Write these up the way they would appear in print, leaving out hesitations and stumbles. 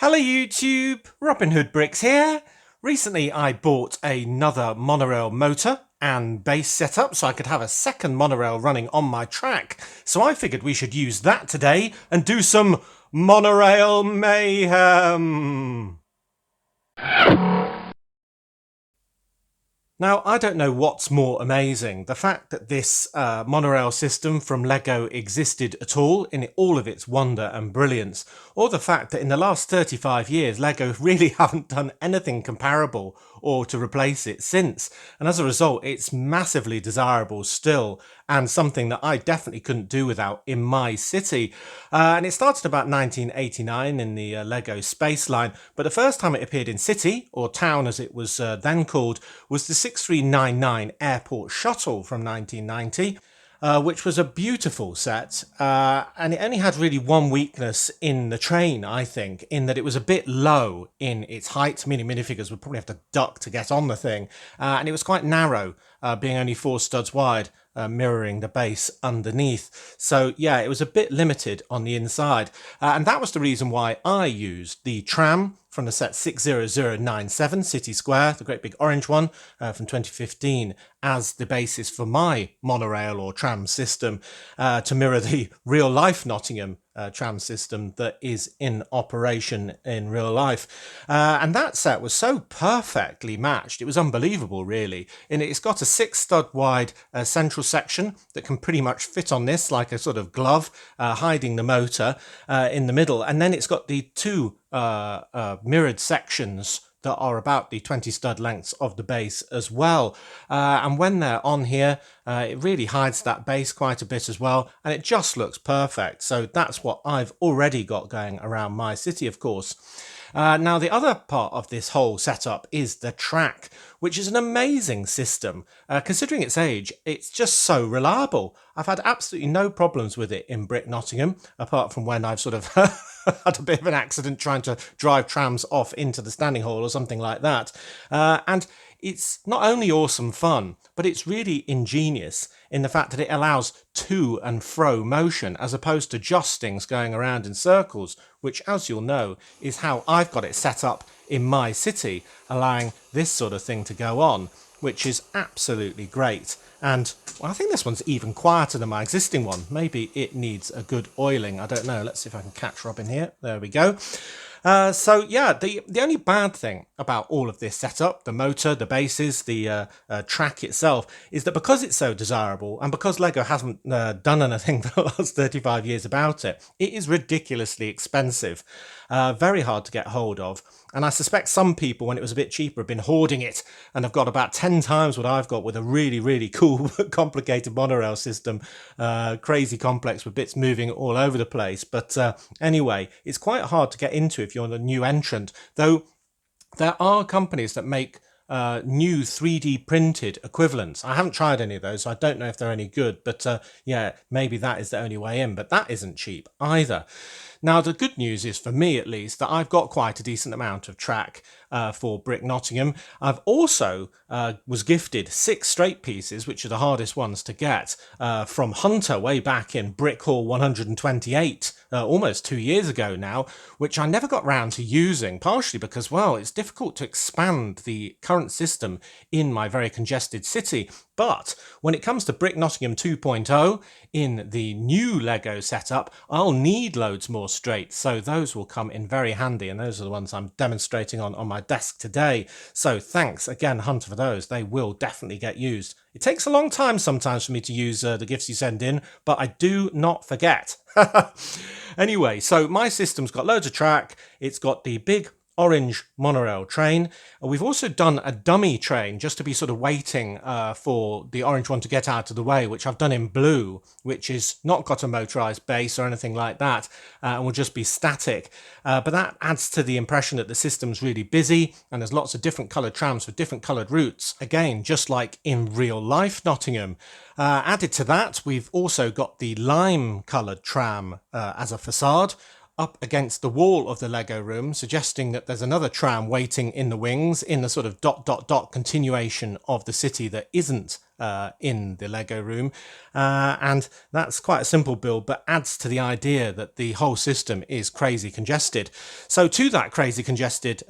Hello YouTube, Robin Hood Bricks here. Recently I bought another monorail motor and base setup so I could have a second monorail running on my track. So I figured we should use that today and do some monorail mayhem. Now, I don't know what's more amazing, the fact that this monorail system from Lego existed at all in all of its wonder and brilliance, or the fact that in the last 35 years Lego really haven't done anything comparable or to replace it since, and as a result it's massively desirable still and something that I definitely couldn't do without in my city. And it started about 1989 in the Lego Space line, but the first time it appeared in city, or town as it was then called, was the 6399 Airport Shuttle from 1990. Which was a beautiful set, and it only had really one weakness in the train, I think, in that it was a bit low in its height, meaning minifigures would probably have to duck to get on the thing, and it was quite narrow, being only 4 studs wide, mirroring the base underneath. So yeah, it was a bit limited on the inside, and that was the reason why I used the tram from the set 60097 City Square, the great big orange one from 2015, as the basis for my monorail or tram system, to mirror the real life Nottingham tram system that is in operation in real life. And that set was so perfectly matched, it was unbelievable really. And it's got a 6 stud wide central section that can pretty much fit on this like a sort of glove, hiding the motor in the middle, and then it's got the 2 mirrored sections that are about the 20 stud lengths of the base as well, and when they're on here it really hides that base quite a bit as well, and it just looks perfect. So that's what I've already got going around my city, of course. Now the other part of this whole setup is the track, which is an amazing system. Considering its age, it's just so reliable. I've had absolutely no problems with it in Brick Nottingham, apart from when I've sort of had a bit of an accident trying to drive trams off into the standing hall or something like that. And it's not only awesome fun, but it's really ingenious in the fact that it allows to and fro motion as opposed to just things going around in circles, which, as you'll know, is how I've got it set up in my city, allowing this sort of thing to go on, which is absolutely great. And well, I think this one's even quieter than my existing one. Maybe it needs a good oiling. I don't know. Let's see if I can catch Robin here. There we go. So yeah, the only bad thing about all of this setup, the motor, the bases, the track itself, is that because it's so desirable and because Lego hasn't done anything for the last 35 years about it, it is ridiculously expensive, very hard to get hold of. And I suspect some people, when it was a bit cheaper, have been hoarding it and have got about 10 times what I've got with a really, really cool, complicated monorail system. Crazy complex with bits moving all over the place. But anyway, it's quite hard to get into if you're a new entrant, though there are companies that make new 3D printed equivalents. I haven't tried any of those, so I don't know if they're any good, but yeah, maybe that is the only way in, but that isn't cheap either. Now, the good news is, for me at least, that I've got quite a decent amount of track for Brick Nottingham. I've also was gifted 6 straight pieces, which are the hardest ones to get, from Hunter way back in Brick Hall 128, almost 2 years ago now, which I never got round to using, partially because, well, it's difficult to expand the current system in my very congested city. But when it comes to Brick Nottingham 2.0 in the new Lego setup, I'll need loads more straight, so those will come in very handy, and those are the ones I'm demonstrating on my desk today. So thanks again, Hunter, for those. They will definitely get used. It takes a long time sometimes for me to use the gifts you send in, but I do not forget. Anyway, so my system's got loads of track. It's got the big orange monorail train. We've also done a dummy train just to be sort of waiting for the orange one to get out of the way, which I've done in blue, which is not got a motorized base or anything like that, and will just be static. But that adds to the impression that the system's really busy and there's lots of different coloured trams with different coloured routes. Again, just like in real life Nottingham. Added to that, we've also got the lime coloured tram as a facade. up against the wall of the Lego room, suggesting that there's another tram waiting in the wings in the sort of ... continuation of the city that isn't in the Lego room. And that's quite a simple build, but adds to the idea that the whole system is crazy congested. So to that crazy congested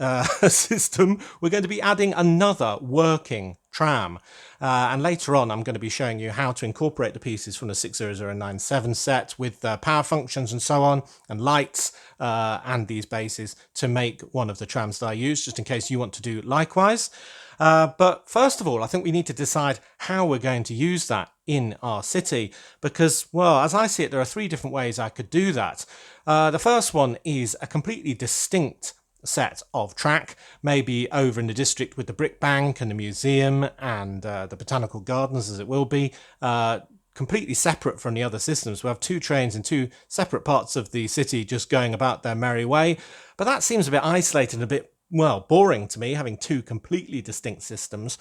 system, we're going to be adding another working tram. And later on, I'm going to be showing you how to incorporate the pieces from the 60097 set with power functions and so on, and lights and these bases to make one of the trams that I use, just in case you want to do likewise. But first of all, I think we need to decide how we're going to use that in our city, because, well, as I see it, there are three different ways I could do that. The first one is a completely distinct set of track, maybe over in the district with the brick bank and the museum and the botanical gardens, as it will be, completely separate from the other systems. We have two trains in two separate parts of the city just going about their merry way, but that seems a bit isolated and a bit, well, boring to me, having two completely distinct systems.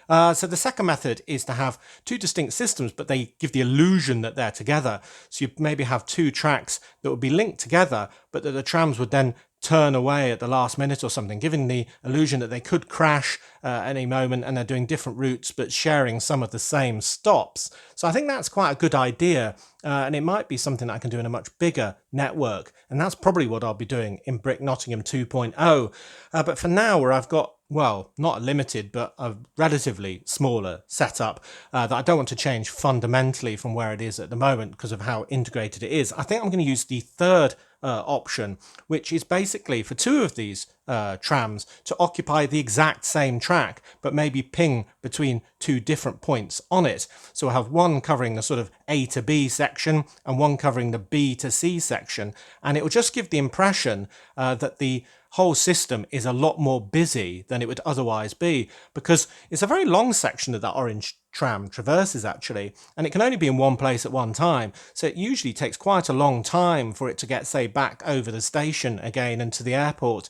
So the second method is to have two distinct systems, but they give the illusion that they're together. So you maybe have two tracks that would be linked together, but that the trams would then turn away at the last minute or something, giving the illusion that they could crash at any moment, and they're doing different routes but sharing some of the same stops. So I think that's quite a good idea, and it might be something that I can do in a much bigger network, and that's probably what I'll be doing in Brick Nottingham 2.0. But for now, where I've got, well, not a limited, but a relatively smaller setup that I don't want to change fundamentally from where it is at the moment because of how integrated it is, I think I'm going to use the third option, which is basically for two of these trams to occupy the exact same track, but maybe ping between two different points on it. So we'll have one covering the sort of A to B section and one covering the B to C section, and it will just give the impression that the whole system is a lot more busy than it would otherwise be, because it's a very long section that orange tram traverses actually, and it can only be in one place at one time, so it usually takes quite a long time for it to get, say, back over the station again and to the airport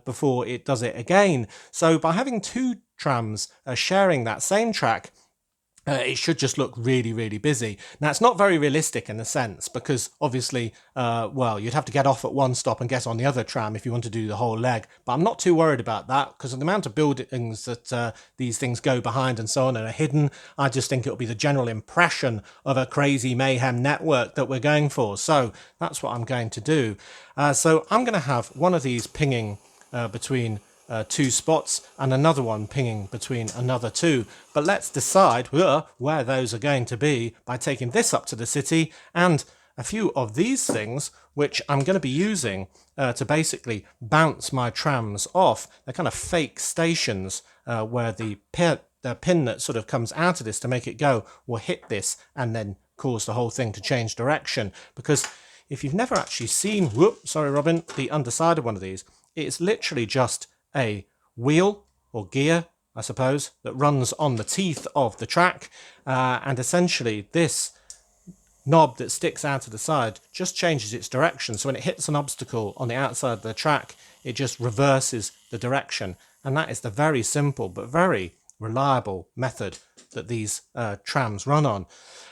before it does it again. So by having two trams sharing that same track, it should just look really, really busy. Now, it's not very realistic in a sense, because obviously, well, you'd have to get off at one stop and get on the other tram if you want to do the whole leg. But I'm not too worried about that, because of the amount of buildings that these things go behind and so on and are hidden. I just think it'll be the general impression of a crazy mayhem network that we're going for. So that's what I'm going to do. So I'm going to have one of these pinging between two spots and another one pinging between another two. But let's decide where those are going to be by taking this up to the city and a few of these things, which I'm going to be using to basically bounce my trams off. They're kind of fake stations where the pin that sort of comes out of this to make it go will hit this and then cause the whole thing to change direction. Because if you've never actually seen, sorry Robin, the underside of one of these, it's literally just a wheel or gear, I suppose, that runs on the teeth of the track, and essentially this knob that sticks out of the side just changes its direction. So when it hits an obstacle on the outside of the track, it just reverses the direction, and that is the very simple but very reliable method that these trams run on.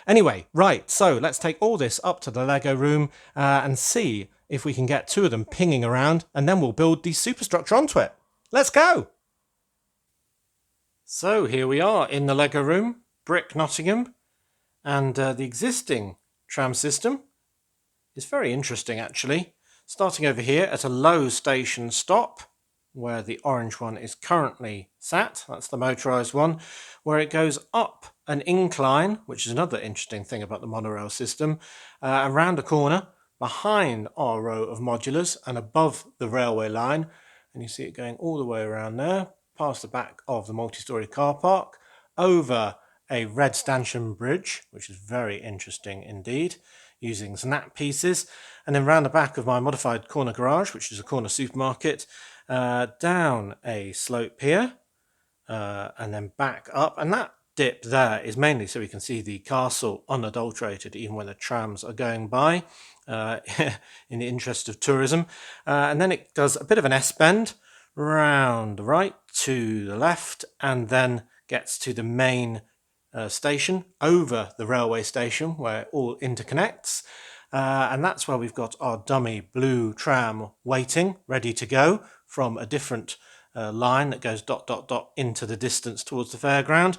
Anyway, right, so let's take all this up to the Lego room and see if we can get two of them pinging around, and then we'll build the superstructure onto it. Let's go! So here we are in the Lego room, Brick Nottingham, and the existing tram system is very interesting actually. Starting over here at a low station stop, where the orange one is currently sat, that's the motorised one, where it goes up an incline, which is another interesting thing about the monorail system, around a corner, behind our row of modulars and above the railway line. And you see it going all the way around there, past the back of the multi-storey car park, over a red stanchion bridge, which is very interesting indeed, using snap pieces, and then round the back of my modified corner garage, which is a corner supermarket, down a slope here, and then back up. And that dip there is mainly so we can see the castle unadulterated even when the trams are going by, in the interest of tourism. And then it does a bit of an S-bend round the right to the left, and then gets to the main station over the railway station where it all interconnects. And that's where we've got our dummy blue tram waiting, ready to go from a different line that goes ... into the distance towards the fairground.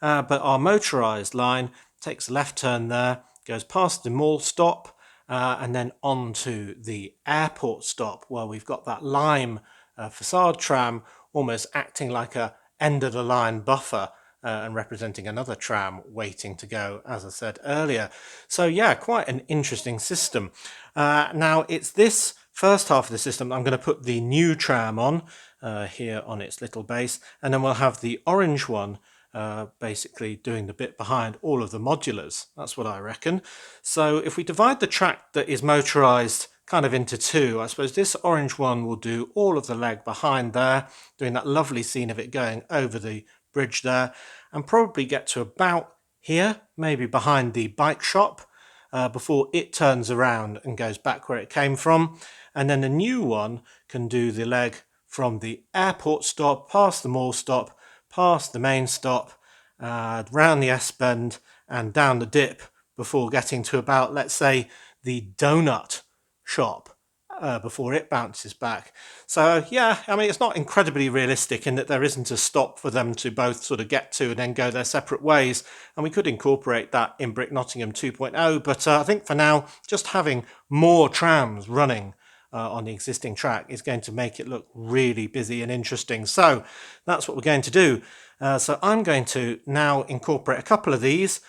But our motorised line takes a left turn there, goes past the mall stop, and then on to the airport stop where we've got that lime facade tram almost acting like a end of the line buffer and representing another tram waiting to go, as I said earlier. So yeah, quite an interesting system. Now it's this first half of the system I'm going to put the new tram on here on its little base, and then we'll have the orange one basically doing the bit behind all of the modulars. That's what I reckon. So if we divide the track that is motorised kind of into two, I suppose this orange one will do all of the leg behind there, doing that lovely scene of it going over the bridge there, and probably get to about here, maybe behind the bike shop, before it turns around and goes back where it came from. And then the new one can do the leg from the airport stop, past the mall stop, past the main stop, round the S-bend and down the dip before getting to about, let's say, the donut shop before it bounces back. So yeah, I mean, it's not incredibly realistic in that there isn't a stop for them to both sort of get to and then go their separate ways, and we could incorporate that in Brick Nottingham 2.0, but I think for now just having more trams running on the existing track is going to make it look really busy and interesting. So that's what we're going to do. So I'm going to now incorporate a couple of these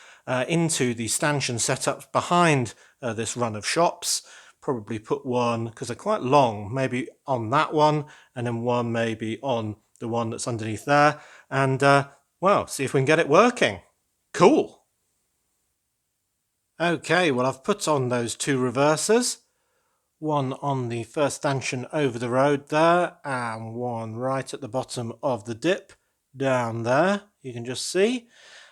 into the stanchion setups behind this run of shops. Probably put one, because they're quite long, maybe on that one, and then one maybe on the one that's underneath there, and well, see if we can get it working. Cool. Okay, well, I've put on those two reversers, one on the first stanchion over the road there, and one right at the bottom of the dip down there, you can just see,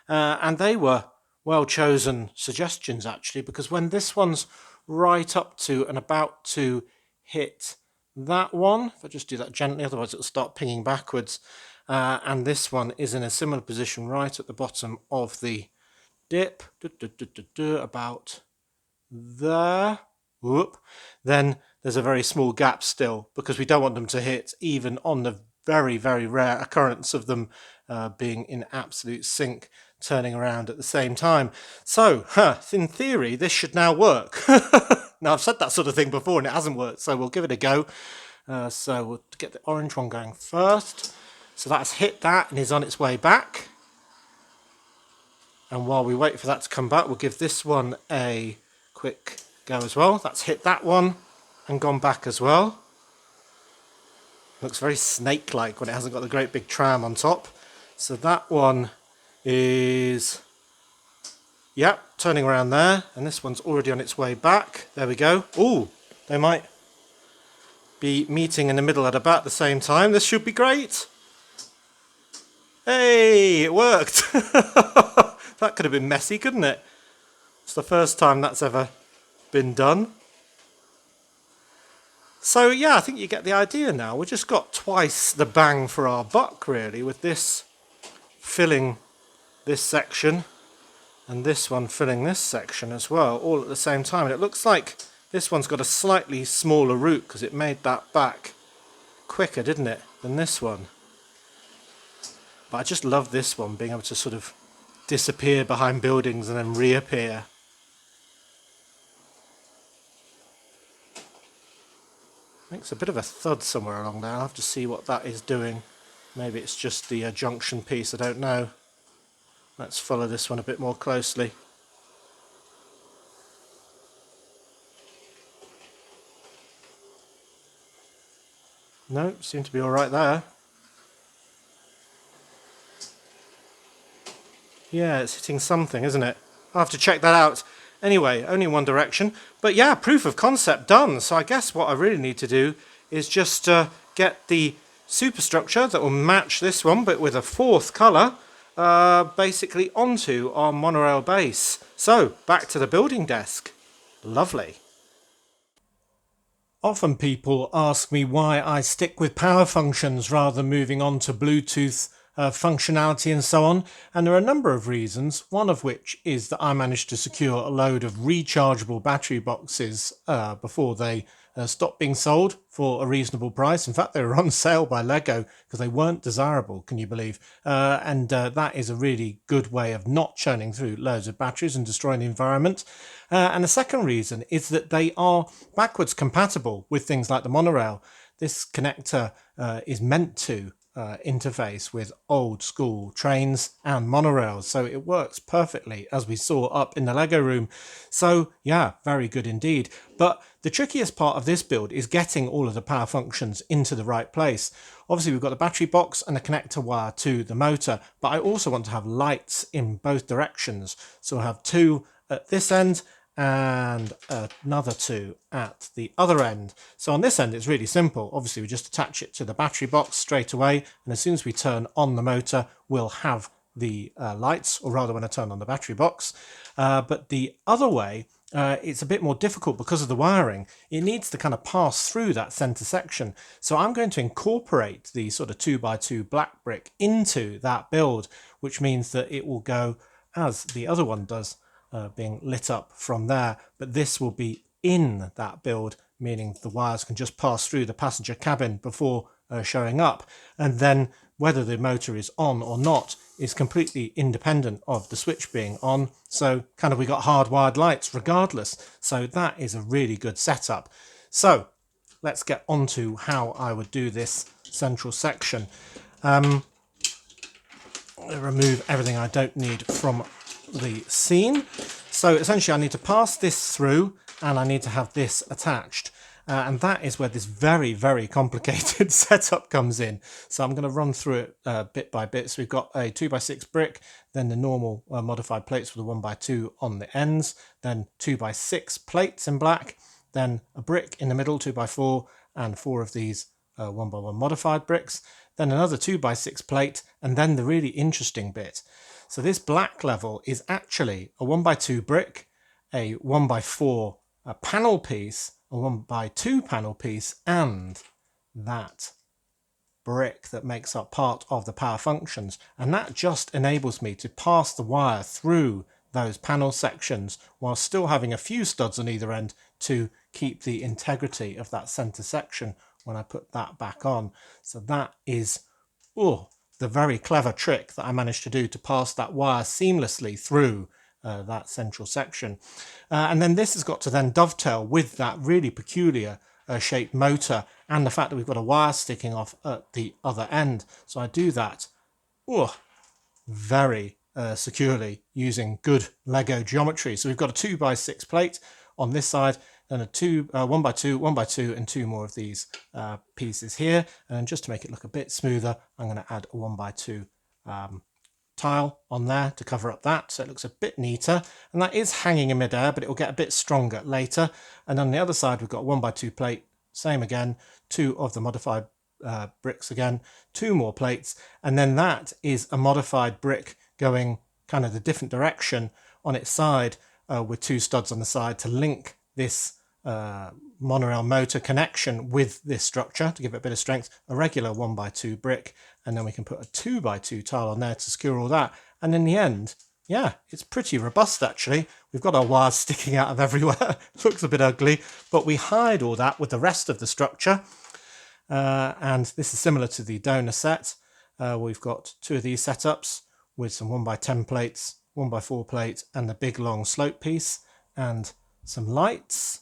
and they were well chosen suggestions actually, because when this one's right up to and about to hit that one, if I just do that gently, otherwise it'll start pinging backwards, and this one is in a similar position right at the bottom of the dip, about there, whoop, then there's a very small gap still, because we don't want them to hit even on the very, very rare occurrence of them being in absolute sync, turning around at the same time. So, in theory, this should now work. Now, I've said that sort of thing before and it hasn't worked, so we'll give it a go. So we'll get the orange one going first. So that's hit that and is on its way back. And while we wait for that to come back, we'll give this one a quick go as well. That's hit that one and gone back as well. Looks very snake-like when it hasn't got the great big tram on top. So that one is, yep, turning around there, and this one's already on its way back. There we go. Ooh, they might be meeting in the middle at about the same time. This should be great. Hey, it worked. That could have been messy, couldn't it? It's the first time that's ever been done. So yeah, I think you get the idea now. We've just got twice the bang for our buck, really, with this filling this section and this one filling this section as well, all at the same time. And it looks like this one's got a slightly smaller route because it made that back quicker, didn't it, than this one. But I just love this one, being able to sort of disappear behind buildings and then reappear. Makes a bit of a thud somewhere along there. I'll have to see what that is doing. Maybe it's just the junction piece, I don't know. Let's follow this one a bit more closely. No, seem to be all right there. Yeah, it's hitting something, isn't it? I'll have to check that out. Anyway, only one direction. But yeah, proof of concept done. So I guess what I really need to do is just get the superstructure that will match this one, but with a fourth colour, basically onto our monorail base. So, back to the building desk. Lovely. Often people ask me why I stick with power functions rather than moving on to Bluetooth functionality and so on. And there are a number of reasons, one of which is that I managed to secure a load of rechargeable battery boxes before they stopped being sold for a reasonable price. In fact, they were on sale by Lego because they weren't desirable, can you believe? That is a really good way of not churning through loads of batteries and destroying the environment. And the second reason is that they are backwards compatible with things like the Monorail. This connector is meant to interface with old school trains and monorails, so it works perfectly, as we saw up in the Lego room. So yeah, very good indeed. But the trickiest part of this build is getting all of the power functions into the right place. Obviously we've got the battery box and a connector wire to the motor, but I also want to have lights in both directions, so I'll have two at this end and another two at the other end. So on this end it's really simple. Obviously we just attach it to the battery box straight away, and as soon as we turn on the motor we'll have the lights, or rather when I turn on the battery box. But the other way it's a bit more difficult because of the wiring. It needs to kind of pass through that center section, so I'm going to incorporate the sort of 2x2 black brick into that build, which means that it will go as the other one does, being lit up from there, but this will be in that build, meaning the wires can just pass through the passenger cabin before showing up, and then whether the motor is on or not is completely independent of the switch being on, so kind of we got hardwired lights regardless. So that is a really good setup. So let's get on to how I would do this central section. Remove everything I don't need from the scene. So essentially I need to pass this through and I need to have this attached, and that is where this very, very complicated setup comes in. So I'm going to run through it bit by bit. So we've got a 2x6 brick, then the normal modified plates with a 1x2 on the ends, then 2x6 plates in black, then a brick in the middle, 2x4, and 4 of these 1x1 modified bricks, then another 2x6 plate, and then the really interesting bit. So this black level is actually a 1x2 brick, a 1x4 panel piece, a 1x2 panel piece, and that brick that makes up part of the power functions. And that just enables me to pass the wire through those panel sections while still having a few studs on either end to keep the integrity of that center section when I put that back on. So that is the very clever trick that I managed to do to pass that wire seamlessly through that central section. And then this has got to then dovetail with that really peculiar shaped motor and the fact that we've got a wire sticking off at the other end. So I do that very securely using good Lego geometry. So we've got a 2x6 plate on this side, then a 1x2, 1x2, and 2 more of these pieces here. And just to make it look a bit smoother, I'm going to add a 1x2 tile on there to cover up that, so it looks a bit neater. And that is hanging in midair, but it will get a bit stronger later. And on the other side, we've got a 1x2 plate, same again, 2 of the modified bricks again, 2 more plates, and then that is a modified brick going kind of the different direction on its side with 2 studs on the side to link this monorail motor connection with this structure to give it a bit of strength, a regular 1x2 brick, and then we can put a 2x2 tile on there to secure all that. And in the end, yeah, it's pretty robust actually. We've got our wires sticking out of everywhere. Looks a bit ugly, but we hide all that with the rest of the structure. And this is similar to the donor set. We've got 2 of these setups with some 1x10 plates, 1x4 plate, and the big long slope piece, and some lights.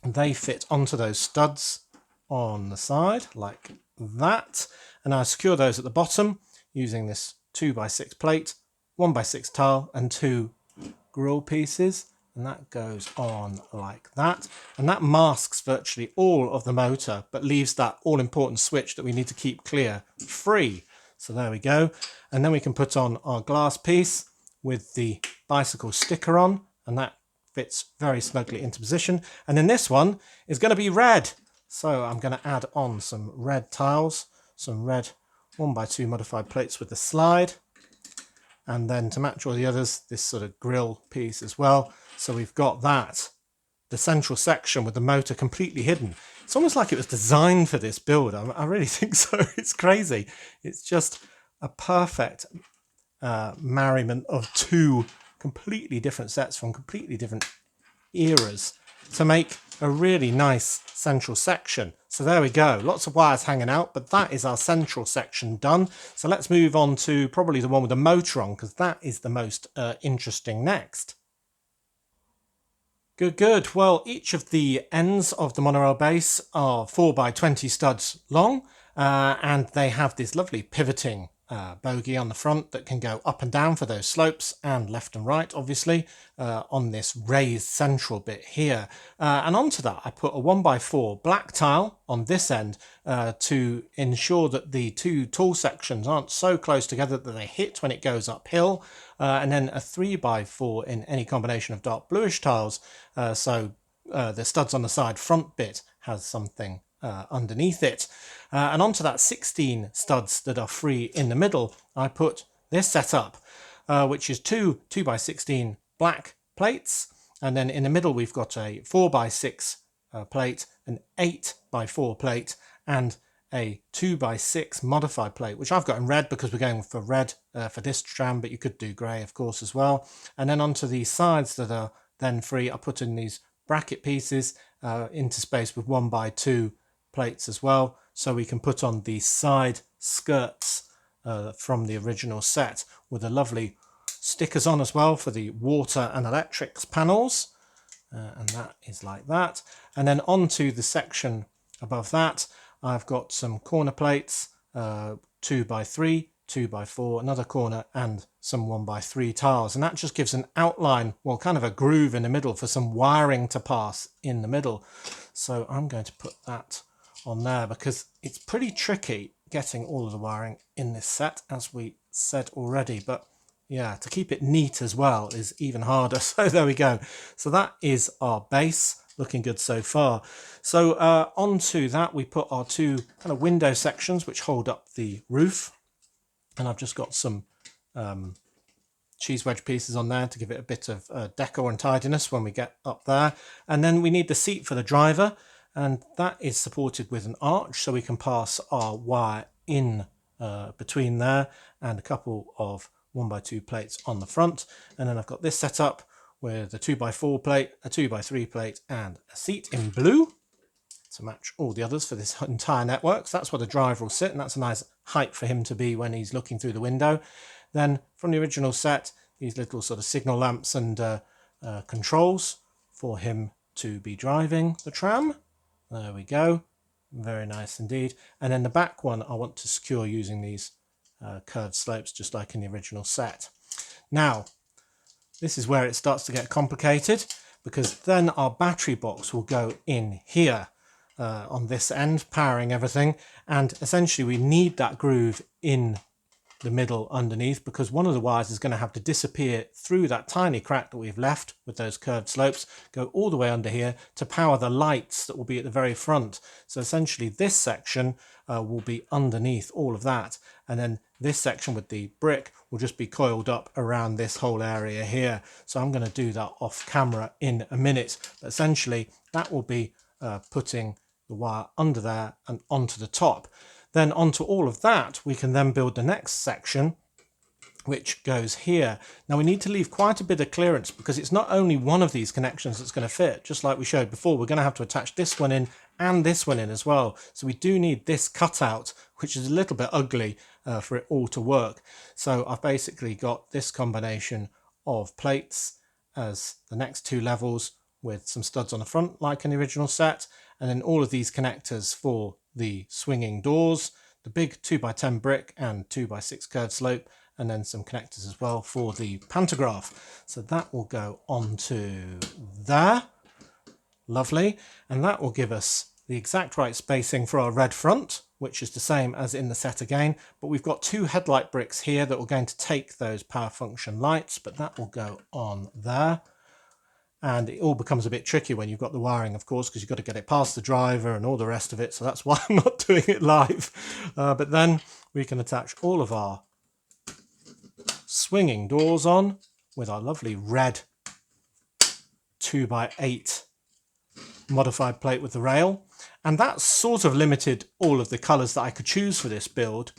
They fit onto those studs on the side like that, and I secure those at the bottom using this 2x6 plate, 1x6 tile, and 2 grill pieces, and that goes on like that, and that masks virtually all of the motor but leaves that all-important switch that we need to keep clear free. So there we go, and then we can put on our glass piece with the bicycle sticker on, and that fits very snugly into position. And then this one is going to be red, so I'm going to add on some red tiles, some red 1x2 modified plates with the slide, and then to match all the others, this sort of grill piece as well. So we've got that, the central section with the motor completely hidden. It's almost like it was designed for this build. I really think so. It's crazy. It's just a perfect merriment of two completely different sets from completely different eras to make a really nice central section. So there we go, lots of wires hanging out, but that is our central section done. So let's move on to probably the one with the motor on, because that is the most interesting next. Good. Well, each of the ends of the monorail base are 4x20 studs long, and they have this lovely pivoting bogie on the front that can go up and down for those slopes, and left and right, obviously, on this raised central bit here. And onto that, I put a 1x4 black tile on this end to ensure that the two tall sections aren't so close together that they hit when it goes uphill. And then a 3x4 in any combination of dark bluish tiles, so the studs on the side front bit has something underneath it. And onto that 16 studs that are free in the middle, I put this setup, which is two 2x16 black plates, and then in the middle we've got a 4x6 plate, an 8x4 plate, and a 2x6 modified plate, which I've got in red because we're going for red for this tram, but you could do grey, of course, as well. And then onto the sides that are then free, I put in these bracket pieces interspaced with 1x2 plates as well, so we can put on the side skirts from the original set with the lovely stickers on as well for the water and electrics panels. And that is like that. And then onto the section above that, I've got some corner plates, 2x3, 2x4, another corner, and some 1x3 tiles. And that just gives an outline, well, kind of a groove in the middle for some wiring to pass in the middle. So I'm going to put that on there because it's pretty tricky getting all of the wiring in this set, as we said already. But yeah, to keep it neat as well is even harder. So there we go. So that is our base. Looking good so far. So onto that we put our two kind of window sections which hold up the roof, and I've just got some cheese wedge pieces on there to give it a bit of decor and tidiness when we get up there. And then we need the seat for the driver, and that is supported with an arch so we can pass our wire in between there, and a couple of 1x2 plates on the front. And then I've got this set up with a 2x4 plate, a 2x3 plate, and a seat in blue to match all the others for this entire network. So that's where the driver will sit, and that's a nice height for him to be when he's looking through the window. Then from the original set, these little sort of signal lamps and controls for him to be driving the tram. There we go. Very nice indeed. And then the back one I want to secure using these curved slopes, just like in the original set. Now, this is where it starts to get complicated, because then our battery box will go in here on this end, powering everything. And essentially we need that groove in the middle underneath, because one of the wires is going to have to disappear through that tiny crack that we've left with those curved slopes, go all the way under here to power the lights that will be at the very front. So essentially this section will be underneath all of that, and then this section with the brick will just be coiled up around this whole area here. So I'm going to do that off camera in a minute, but essentially that will be putting the wire under there and onto the top. Then onto all of that, we can then build the next section, which goes here. Now we need to leave quite a bit of clearance, because it's not only one of these connections that's going to fit. Just like we showed before, we're going to have to attach this one in and this one in as well. So we do need this cutout, which is a little bit ugly for it all to work. So I've basically got this combination of plates as the next two levels with some studs on the front like in the original set, and then all of these connectors for the swinging doors, the big 2x10 brick and 2x6 curved slope, and then some connectors as well for the pantograph. So that will go onto there. Lovely. And that will give us the exact right spacing for our red front, which is the same as in the set again, but we've got two headlight bricks here that we're going to take those power function lights, but that will go on there. And it all becomes a bit tricky when you've got the wiring, of course, because you've got to get it past the driver and all the rest of it. So that's why I'm not doing it live. But then we can attach all of our swinging doors on with our lovely red 2x8 modified plate with the rail. And that sort of limited all of the colours that I could choose for this build.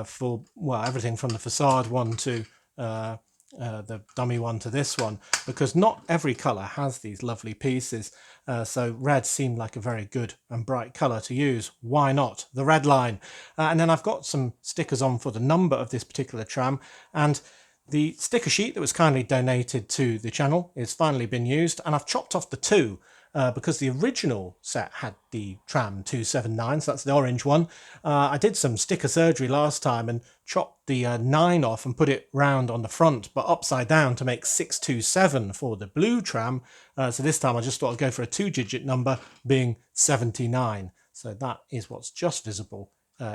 for, well, everything from the facade one to the dummy one to this one, because not every colour has these lovely pieces. So red seemed like a very good and bright colour to use. Why not? The red line. And then I've got some stickers on for the number of this particular tram, and the sticker sheet that was kindly donated to the channel is finally been used, and I've chopped off the 2 because the original set had the tram 279, so that's the orange one. I did some sticker surgery last time and chopped the 9 off and put it round on the front, but upside down to make 627 for the blue tram. So this time I just thought I'd go for a 2-digit number, being 79. So that is what's just visible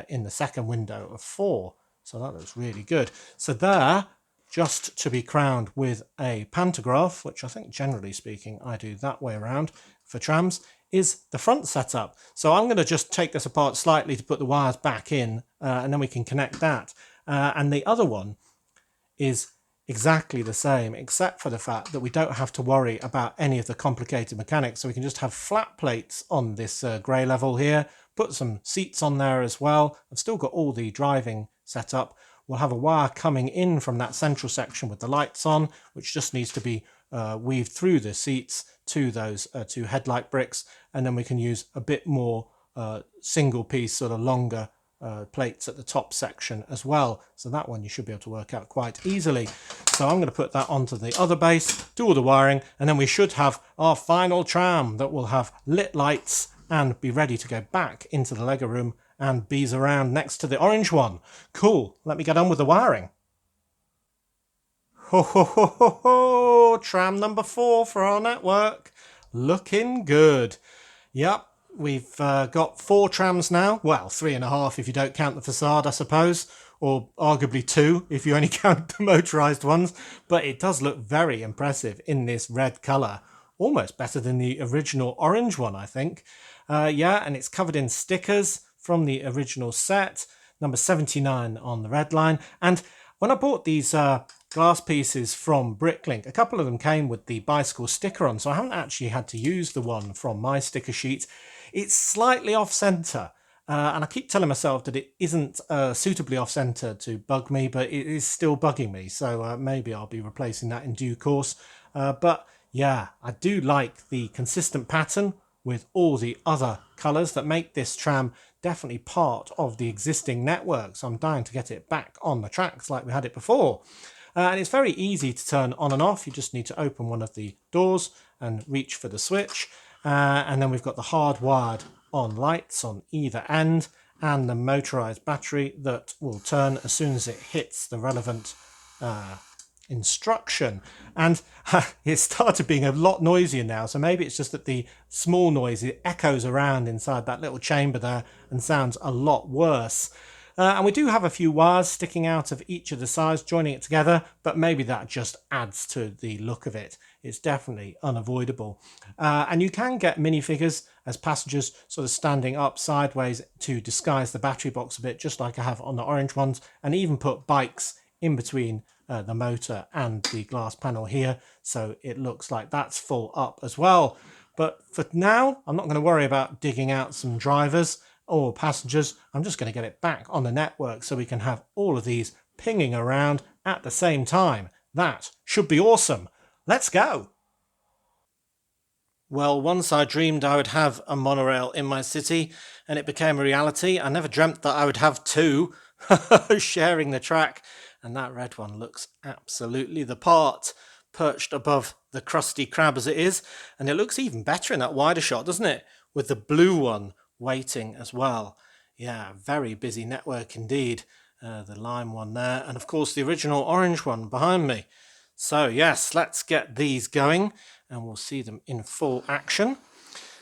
in the second window of 4. So that looks really good. So there, just to be crowned with a pantograph, which I think generally speaking I do that way around for trams, is the front setup. So I'm going to just take this apart slightly to put the wires back in, and then we can connect that. And the other one is exactly the same, except for the fact that we don't have to worry about any of the complicated mechanics. So we can just have flat plates on this grey level here, put some seats on there as well. I've still got all the driving set up. We'll have a wire coming in from that central section with the lights on, which just needs to be weaved through the seats to those 2 headlight bricks, and then we can use a bit more single piece, sort of longer plates at the top section as well. So that one you should be able to work out quite easily. So I'm going to put that onto the other base, do all the wiring, and then we should have our final tram that will have lit lights and be ready to go back into the Lego room and bees around next to the orange one. Cool, let me get on with the wiring. Ho ho ho ho ho! Tram number 4 for our network. Looking good. Yep, we've got 4 trams now. Well, 3.5 if you don't count the facade, I suppose. Or arguably 2 if you only count the motorised ones. But it does look very impressive in this red colour. Almost better than the original orange one, I think. Yeah, and it's covered in stickers from the original set, number 79 on the red line. And when I bought these glass pieces from Bricklink, a couple of them came with the bicycle sticker on, so I haven't actually had to use the one from my sticker sheet. It's slightly off-centre, and I keep telling myself that it isn't suitably off-centre to bug me, but it is still bugging me, so maybe I'll be replacing that in due course. But yeah, I do like the consistent pattern with all the other colours that make this tram definitely part of the existing network. So I'm dying to get it back on the tracks like we had it before. And it's very easy to turn on and off. You just need to open one of the doors and reach for the switch. And then we've got the hardwired on lights on either end and the motorised battery that will turn as soon as it hits the relevant instruction. And it started being a lot noisier now, so maybe it's just that the small noise, it echoes around inside that little chamber there and sounds a lot worse. And we do have a few wires sticking out of each of the sides joining it together, but maybe that just adds to the look of it. It's definitely unavoidable. And you can get minifigures as passengers sort of standing up sideways to disguise the battery box a bit, just like I have on the orange ones, and even put bikes in between the motor and the glass panel here, so it looks like that's full up as well. But for now, I'm not going to worry about digging out some drivers or passengers. I'm just going to get it back on the network so we can have all of these pinging around at the same time. That should be awesome. Let's go! Well, once I dreamed I would have a monorail in my city, and it became a reality. I never dreamt that I would have 2 sharing the track. And that red one looks absolutely the part, perched above the Krusty Krab as it is. And it looks even better in that wider shot, doesn't it? With the blue one waiting as well. Yeah, very busy network indeed. The lime one there. And of course the original orange one behind me. So yes, let's get these going and we'll see them in full action.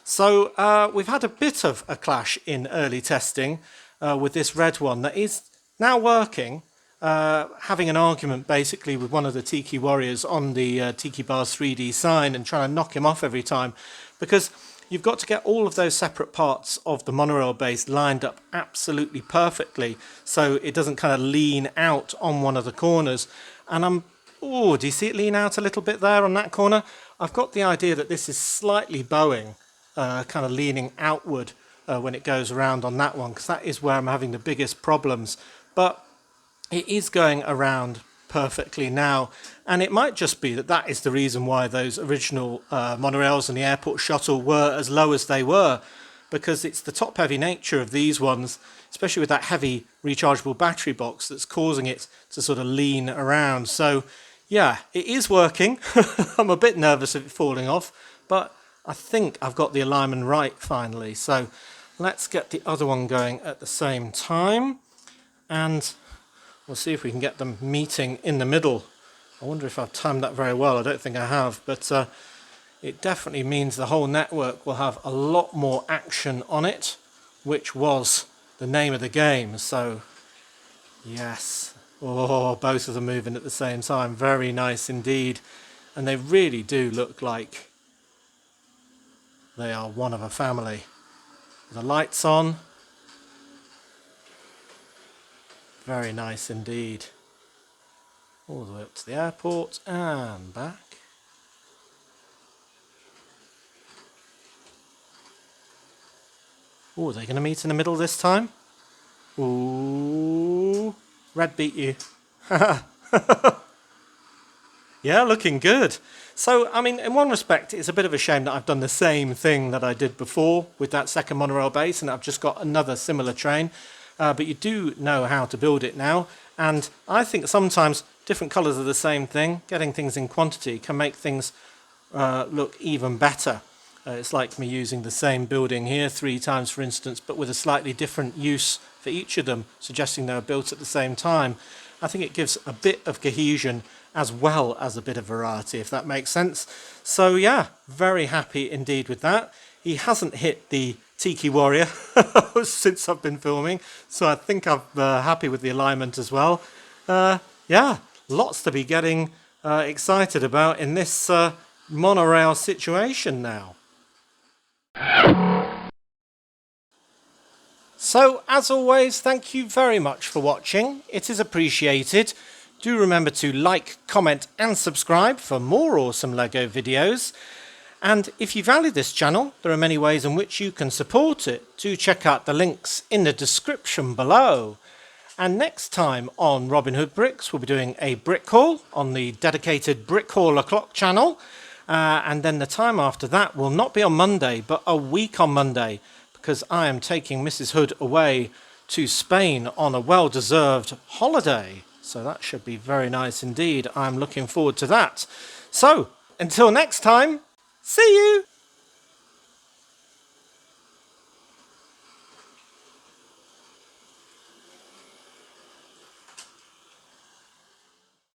So we've had a bit of a clash in early testing with this red one that is now working. Having an argument basically with one of the Tiki Warriors on the Tiki Bar's 3D sign and trying to knock him off every time, because you've got to get all of those separate parts of the monorail base lined up absolutely perfectly so it doesn't kind of lean out on one of the corners. And do you see it lean out a little bit there on that corner? I've got the idea that this is slightly bowing, kind of leaning outward when it goes around on that one, because that is where I'm having the biggest problems but it is going around perfectly now, and it might just be that that is the reason why those original monorails and the airport shuttle were as low as they were, because it's the top heavy nature of these ones, especially with that heavy rechargeable battery box, that's causing it to sort of lean around. So yeah, it is working. I'm a bit nervous of it falling off, but I think I've got the alignment right finally. So let's get the other one going at the same time, and we'll see if we can get them meeting in the middle. I wonder if I've timed that very well. I don't think I have, but it definitely means the whole network will have a lot more action on it, which was the name of the game. So yes, oh, both of them moving at the same time. Very nice indeed. And they really do look like they are one of a family. The lights on. Very nice indeed. All the way up to the airport and back. Oh, are they going to meet in the middle this time? Ooh, red beat you. Yeah, looking good. So, I mean, in one respect, it's a bit of a shame that I've done the same thing that I did before with that second monorail base, and I've just got another similar train. But you do know how to build it now, and I think sometimes different colours of the same thing, getting things in quantity, can make things look even better. It's like me using the same building here 3 times, for instance, but with a slightly different use for each of them, suggesting they were built at the same time. I think it gives a bit of cohesion as well as a bit of variety, if that makes sense. So yeah, very happy indeed with that. He hasn't hit the Tiki Warrior since I've been filming, so I think I'm happy with the alignment as well. Yeah, lots to be getting excited about in this monorail situation now. So, as always, thank you very much for watching. It is appreciated. Do remember to like, comment and subscribe for more awesome LEGO videos. And if you value this channel, there are many ways in which you can support it. Do check out the links in the description below. And next time on Robin Hood Bricks, we'll be doing a brick haul on the dedicated Brick Haul O'Clock channel. And then the time after that will not be on Monday, but a week on Monday, because I am taking Mrs. Hood away to Spain on a well-deserved holiday. So that should be very nice indeed. I'm looking forward to that. So, until next time, see you!